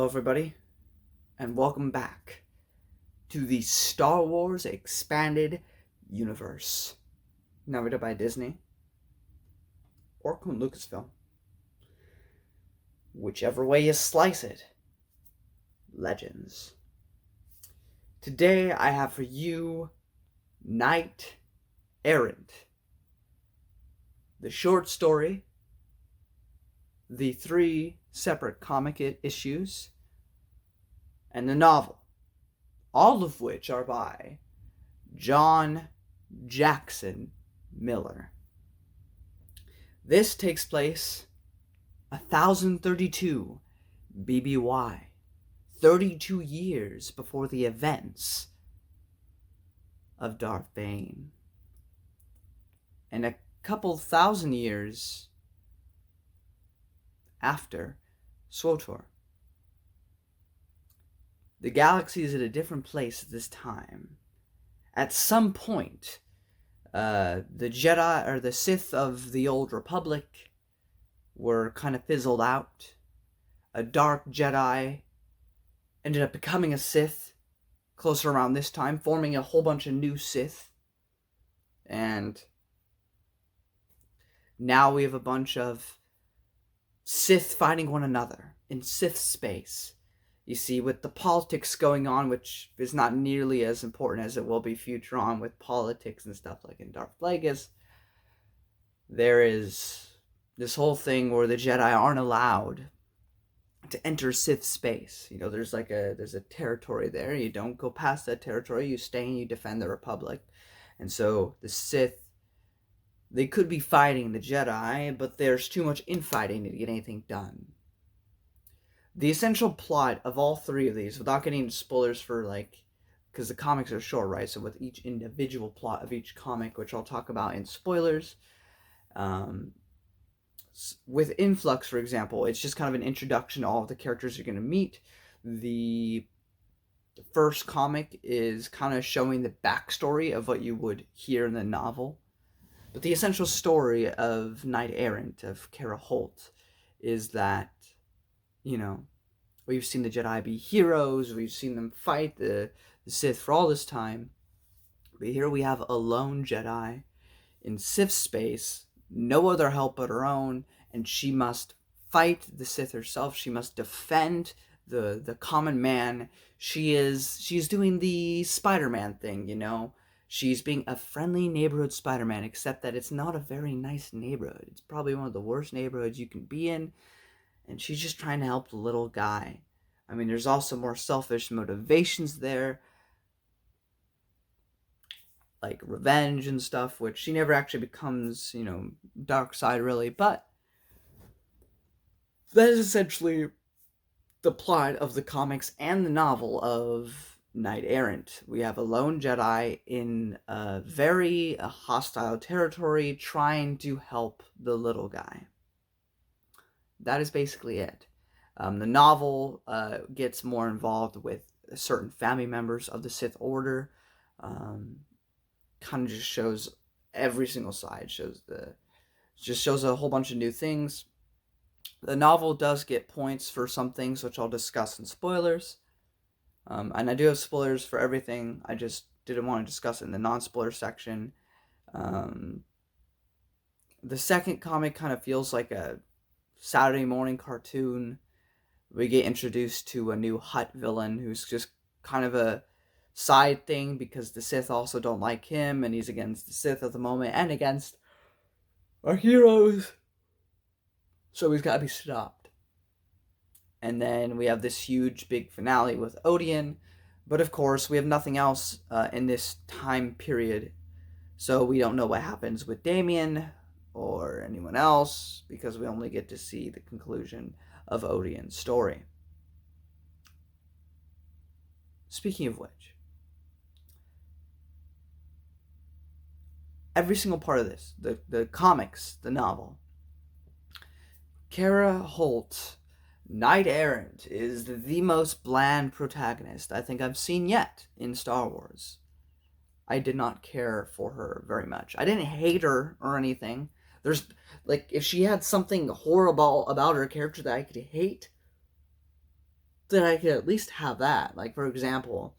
Hello, everybody, and welcome back to the Star Wars Expanded Universe, narrated by Disney or Lucasfilm. Whichever way you slice it, legends. Today, I have for you Knight Errant, the short story, the 3 separate comic issues, and the novel, all of which are by John Jackson Miller. This takes place 1032 BBY, 32 years before the events of Darth Bane, and a couple thousand years after SWTOR. The galaxy is at a different place at this time. At some point, the Jedi, or the Sith of the Old Republic, were kind of fizzled out. A dark Jedi ended up becoming a Sith closer around this time, forming a whole bunch of new Sith. And now we have a bunch of Sith fighting one another in Sith space. You see, with the politics going on, which is not nearly as important as it will be future on with politics and stuff like in Darth Plagueis, there is this whole thing where the Jedi aren't allowed to enter Sith space. You know, there's a territory there. You don't go past that territory. You stay and you defend the Republic. And so the Sith, they could be fighting the Jedi, but there's too much infighting to get anything done. The essential plot of all 3 of these, without getting into spoilers for, because the comics are short, right? So with each individual plot of each comic, which I'll talk about in spoilers, with Influx, for example, it's just kind of an introduction to all of the characters you're going to meet. The first comic is kind of showing the backstory of what you would hear in the novel. But the essential story of Knight Errant, of Kara Holt, is that, you know, we've seen the Jedi be heroes, we've seen them fight the Sith for all this time, but here we have a lone Jedi in Sith space, no other help but her own, and she must fight the Sith herself. She must defend the common man. She's doing the Spider-Man thing, you know. She's being a friendly neighborhood Spider-Man, except that it's not a very nice neighborhood. It's probably one of the worst neighborhoods you can be in. And she's just trying to help the little guy. I mean, there's also more selfish motivations there, like revenge and stuff, which she never actually becomes, dark side really. But that is essentially the plot of the comics and the novel of Knight Errant. We have a lone Jedi in a very hostile territory trying to help the little guy. That is basically it. The novel gets more involved with certain family members of the Sith Order. Kind of just shows every single side. Shows a whole bunch of new things. The novel does get points for some things, which I'll discuss in spoilers. And I do have spoilers for everything. I just didn't want to discuss it in the non-spoiler section. The second comic kind of feels like a Saturday morning cartoon. We get introduced to a new Hutt villain who's just kind of a side thing because the Sith also don't like him, and he's against the Sith at the moment and against our heroes. So he's got to be stopped. And then we have this huge big finale with Odeon, but of course we have nothing else in this time period, so we don't know what happens with Damien or anyone else, because we only get to see the conclusion of Odeon's story. Speaking of which, every single part of this, the comics, the novel, Kara Holt, Knight Errant, is the most bland protagonist I think I've seen yet in Star Wars. I did not care for her very much. I didn't hate her or anything. There's, if she had something horrible about her character that I could hate, then I could at least have that. Like, for example,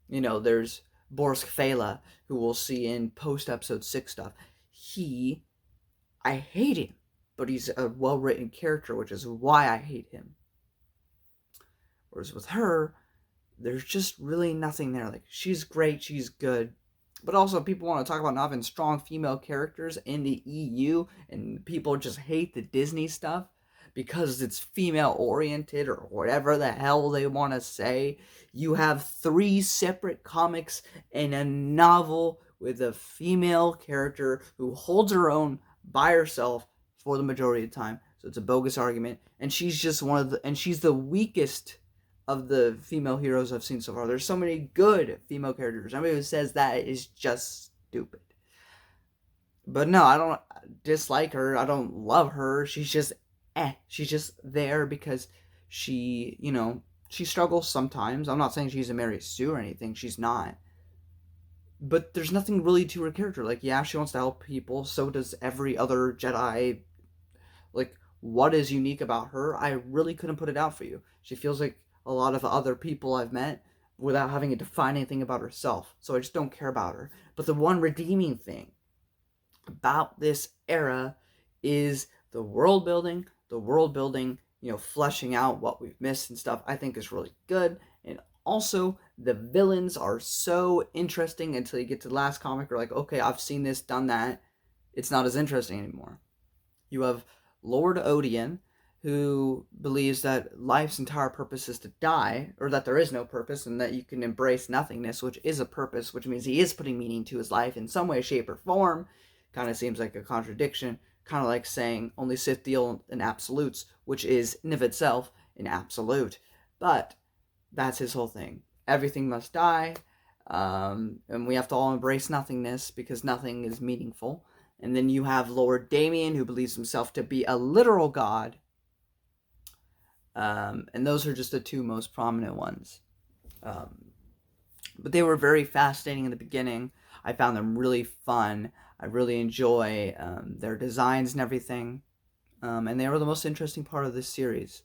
there's Borsk Fela, who we'll see in post-episode 6 stuff. I hate him, but he's a well-written character, which is why I hate him. Whereas with her, there's just really nothing there. Like, she's great, she's good. But also, people want to talk about not having strong female characters in the EU, and people just hate the Disney stuff because it's female-oriented or whatever the hell they want to say. You have 3 separate comics and a novel with a female character who holds her own by herself for the majority of the time. So it's a bogus argument. And she's just she's the weakest of the female heroes I've seen so far. There's so many good female characters. Anybody who says that is just stupid. But no, I don't dislike her. I don't love her. She's just She's just there because she, she struggles sometimes. I'm not saying she's a Mary Sue or anything. She's not. But there's nothing really to her character. Like, yeah, she wants to help people. So does every other Jedi. Like, what is unique about her? I really couldn't put it out for you. She feels like a lot of other people I've met without having to define anything about herself. So I just don't care about her. But the one redeeming thing about this era is the world building. The world building, fleshing out what we've missed and stuff, I think is really good. And also, the villains are so interesting until you get to the last comic. You're like, okay, I've seen this, done that. It's not as interesting anymore. You have Lord Odian, who believes that life's entire purpose is to die, or that there is no purpose, and that you can embrace nothingness, which is a purpose, which means he is putting meaning to his life in some way, shape, or form. Kind of seems like a contradiction. Kind of like saying only Sith deal in absolutes, which is in of itself an absolute. But that's his whole thing. Everything must die, and we have to all embrace nothingness because nothing is meaningful. And then you have Lord Damien, who believes himself to be a literal god. And those are just the 2 most prominent ones. But they were very fascinating in the beginning. I found them really fun. I really enjoy their designs and everything. And they were the most interesting part of this series.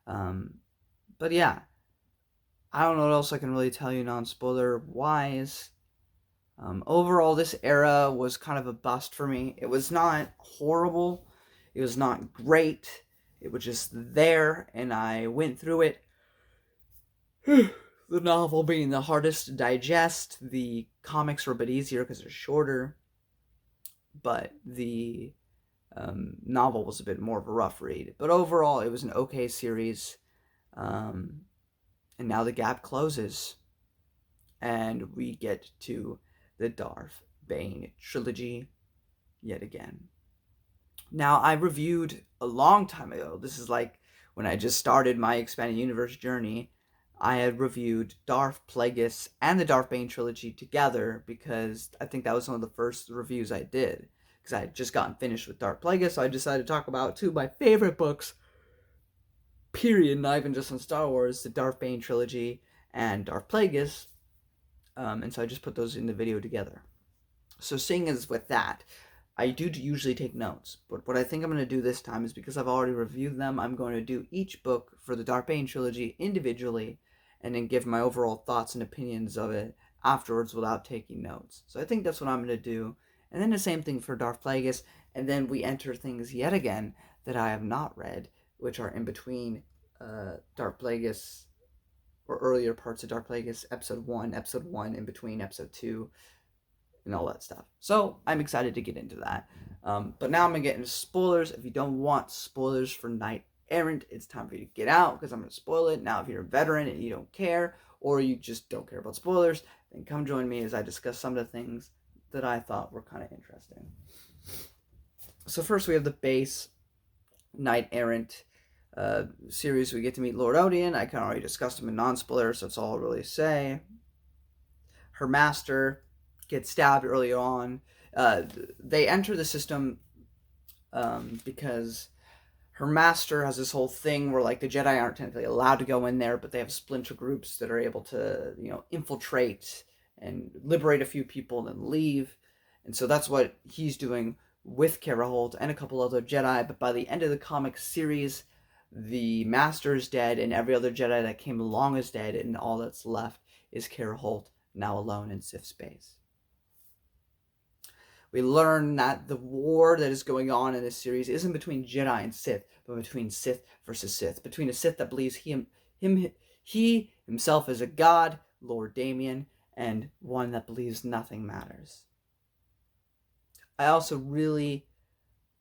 But yeah, I don't know what else I can really tell you non-spoiler wise. Overall, this era was kind of a bust for me. It was not horrible. It was not great. It was just there, and I went through it. The novel being the hardest to digest. The comics were a bit easier because they're shorter. But the novel was a bit more of a rough read. But overall, it was an okay series. And now the gap closes. And we get to the Darth Bane trilogy yet again. Now, I reviewed a long time ago. This is like when I just started my expanded universe journey. I had reviewed Darth Plagueis and the Darth Bane trilogy together because I think that was one of the first reviews I did. Because I had just gotten finished with Darth Plagueis, so I decided to talk about 2 of my favorite books, period, not even just on Star Wars, the Darth Bane trilogy and Darth Plagueis. And so I just put those in the video together. So seeing as with that, I do usually take notes, but what I think I'm going to do this time is because I've already reviewed them, I'm going to do each book for the Darth Bane trilogy individually, and then give my overall thoughts and opinions of it afterwards without taking notes. So I think that's what I'm going to do. And then the same thing for Darth Plagueis, and then we enter things yet again that I have not read, which are in between Darth Plagueis, or earlier parts of Darth Plagueis, episode 1, in between episode 2, and all that stuff. So I'm excited to get into that. But now I'm going to get into spoilers. If you don't want spoilers for Knight Errant, it's time for you to get out because I'm going to spoil it. Now, if you're a veteran and you don't care, or you just don't care about spoilers, then come join me as I discuss some of the things that I thought were kind of interesting. So first we have the base Knight Errant series. We get to meet Lord Odian. I kind of already discussed him in non-spoilers, so that's all I'll really say. Her master gets stabbed early on. They enter the system because her master has this whole thing where like the Jedi aren't technically allowed to go in there, but they have splinter groups that are able to, infiltrate and liberate a few people and then leave. And so that's what he's doing with Kara Holt and a couple other Jedi. But by the end of the comic series, the Master is dead, and every other Jedi that came along is dead, and all that's left is Kara Holt, now alone in Sith space. We learn that the war that is going on in this series isn't between Jedi and Sith, but between Sith versus Sith. Between a Sith that believes he himself is a god, Lord Damien, and one that believes nothing matters. I also really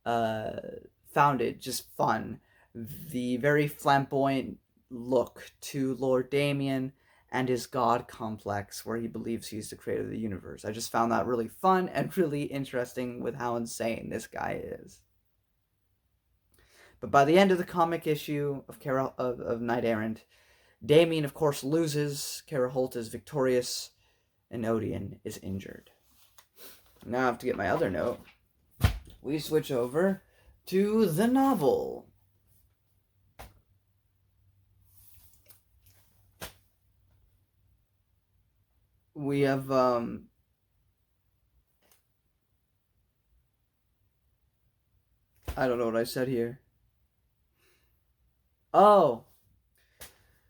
found it just fun, the very flamboyant look to Lord Damien and his god complex, where he believes he's the creator of the universe. I just found that really fun and really interesting with how insane this guy is. But by the end of the comic issue of Knight Errant, Damien, of course, loses, Kara Holt is victorious, and Odian is injured. Now I have to get my other note. We switch over to the novel. We have I don't know what I said here. Oh,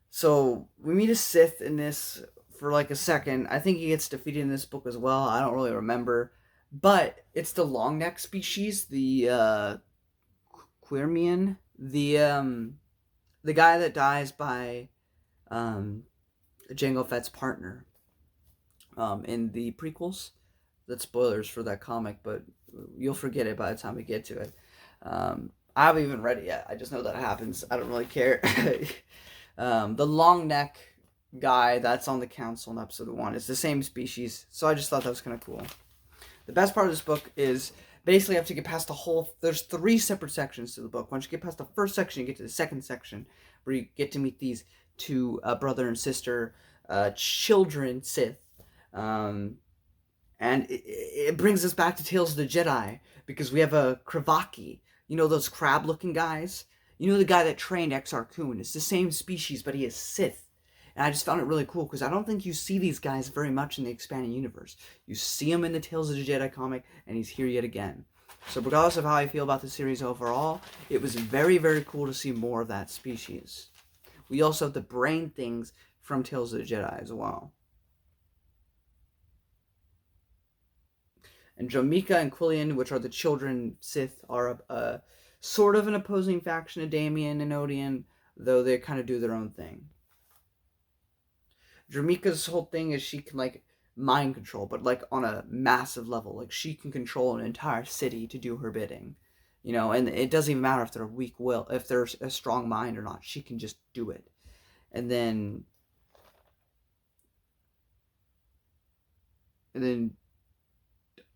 so we meet a Sith in this for like a second. I think he gets defeated in this book as well. I don't really remember, but it's the long neck species, the Quirmian, the guy that dies by Jango Fett's partner in the prequels. That's spoilers for that comic, but you'll forget it by the time we get to it. I haven't even read it yet. I just know that happens. I don't really care. The long neck guy that's on the council in episode 1 is the same species, so I just thought that was kind of cool. The best part of this book is basically you have to get past the whole... There's 3 separate sections to the book. Once you get past the first section, you get to the second section, where you get to meet these 2 brother and sister children Sith. And it brings us back to Tales of the Jedi, because we have a Kravaki. You know those crab-looking guys? You know the guy that trained Exar Kun? It's the same species, but he is Sith. And I just found it really cool, because I don't think you see these guys very much in the expanding universe. You see him in the Tales of the Jedi comic, and he's here yet again. So regardless of how I feel about the series overall, it was very, very cool to see more of that species. We also have the brain things from Tales of the Jedi as well. And Jamika and Quillian, which are the children Sith, are a sort of an opposing faction of Damien and Odian, though they kind of do their own thing. Jamika's whole thing is she can, like, mind control, but, like, on a massive level. Like, she can control an entire city to do her bidding. You know, and it doesn't even matter if they're weak will, if they're a strong mind or not. She can just do it. And then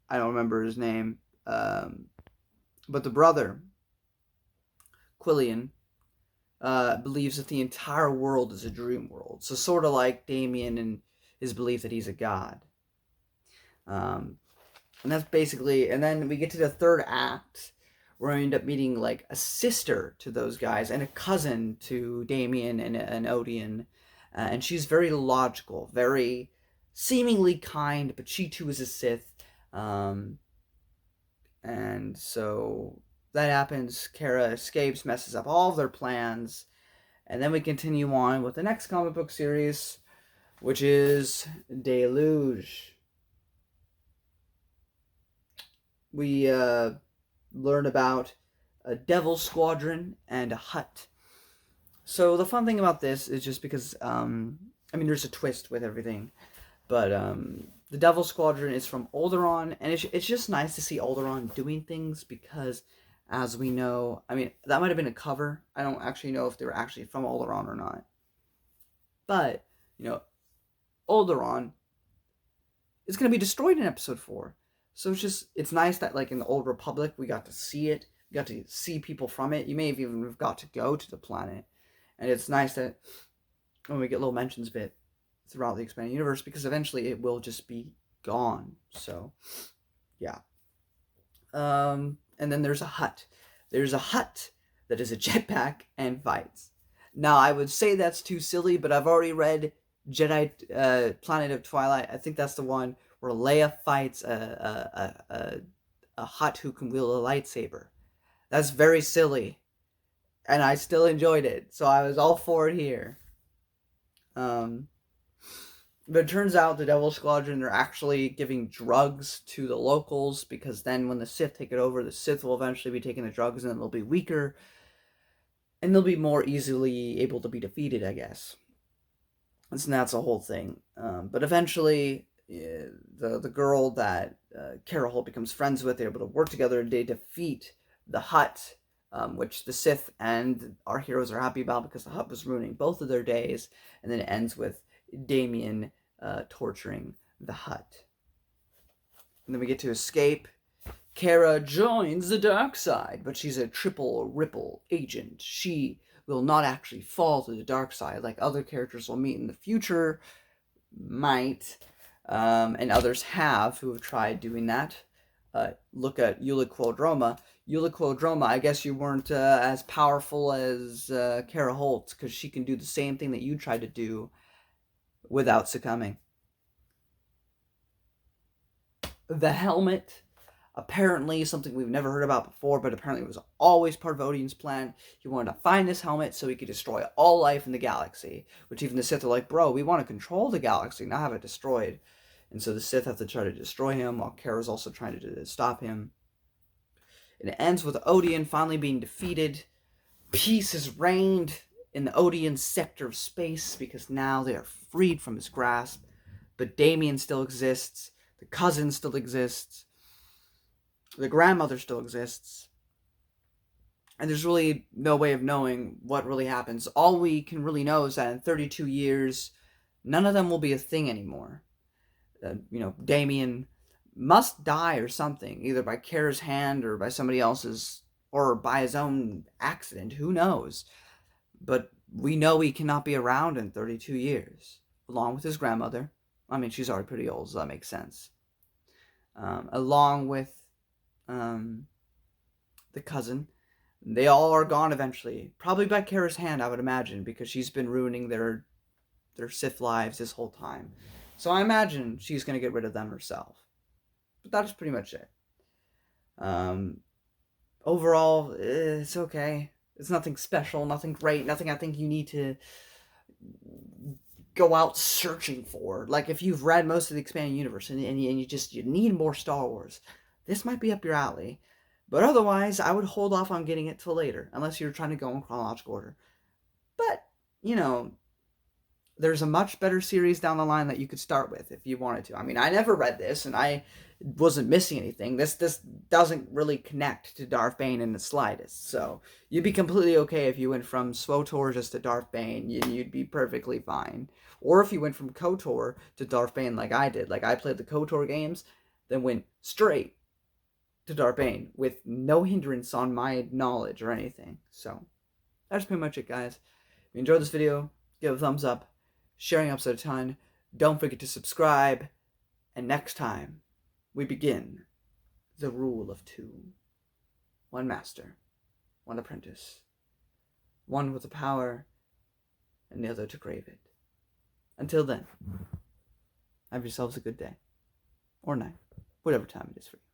I don't remember his name, but the brother, Quillian, believes that the entire world is a dream world. So sort of like Damien and his belief that he's a god. And that's basically... And then we get to the third act, where we end up meeting, like, a sister to those guys and a cousin to Damien and Odian. And she's very logical, very seemingly kind, but she too is a Sith. And so that happens. Kara escapes, messes up all of their plans, and then we continue on with the next comic book series, which is Deluge. We learn about a devil squadron and a hut. So the fun thing about this is just because, I mean, there's a twist with everything, but the Devil Squadron is from Alderaan, and it's just nice to see Alderaan doing things, because, as we know, I mean, that might have been a cover. I don't actually know if they were actually from Alderaan or not. But, you know, Alderaan is going to be destroyed in Episode 4. So it's nice that, like, in the Old Republic, we got to see it. We got to see people from it. You may have even got to go to the planet. And it's nice that when we get little mentions of it throughout the expanded universe, because eventually it will just be gone. So, yeah. And then there's a hut. There's a hut that is a jetpack and fights. Now, I would say that's too silly, but I've already read Jedi Planet of Twilight. I think that's the one where Leia fights a hut who can wield a lightsaber. That's very silly. and I still enjoyed it, so I was all for it here. But it turns out the Devil Squadron are actually giving drugs to the locals, because then when the Sith take it over, the Sith will eventually be taking the drugs and they'll be weaker. And they'll be more easily able to be defeated, I guess. And that's the whole thing. But eventually, the girl that Carol Holt becomes friends with, they're able to work together. They defeat the Hutt, which the Sith and our heroes are happy about, because the Hutt was ruining both of their days. And then it ends with Damien torturing the Hutt. And then we get to escape. Kara joins the dark side, but she's a triple ripple agent. She will not actually fall to the dark side like other characters we'll meet in the future might, and others have who have tried doing that. Look at Eula Quadroma. Eula Quadroma, I guess you weren't as powerful as Kara Holt, because she can do the same thing that you tried to do without succumbing. The helmet, apparently something we've never heard about before, but apparently it was always part of Odine's plan. He wanted to find this helmet so he could destroy all life in the galaxy, which even the Sith are like, bro, we want to control the galaxy, not have it destroyed. And so the Sith have to try to destroy him, while Kara's also trying to stop him. And it ends with Odin finally being defeated. Peace has reigned in the Odian sector of space, because now they are freed from his grasp. But Damien still exists. The cousin still exists. The grandmother still exists. And there's really no way of knowing what really happens. All we can really know is that in 32 years, none of them will be a thing anymore. Damien must die or something, either by Kara's hand or by somebody else's, or by his own accident. Who knows? But we know he cannot be around in 32 years, along with his grandmother. I mean, she's already pretty old, so that makes sense. Along with the cousin. They all are gone eventually. Probably by Kara's hand, I would imagine, because she's been ruining their Sith lives this whole time. So I imagine she's going to get rid of them herself. But that is pretty much it. Overall, it's okay. It's nothing special, nothing great, nothing I think you need to go out searching for. Like, if you've read most of the expanded universe and you need more Star Wars, this might be up your alley. But otherwise, I would hold off on getting it till later, unless you're trying to go in chronological order. But, there's a much better series down the line that you could start with if you wanted to. I mean, I never read this, and I wasn't missing anything. This doesn't really connect to Darth Bane in the slightest. So you'd be completely okay if you went from SWTOR just to Darth Bane. You'd be perfectly fine. Or if you went from KOTOR to Darth Bane like I did. Like, I played the KOTOR games, then went straight to Darth Bane with no hindrance on my knowledge or anything. So that's pretty much it, guys. If you enjoyed this video, give it a thumbs up. Sharing up's a ton. Don't forget to subscribe. And next time, we begin the rule of two. One master, one apprentice. One with the power, and the other to crave it. Until then, have yourselves a good day. Or night. Whatever time it is for you.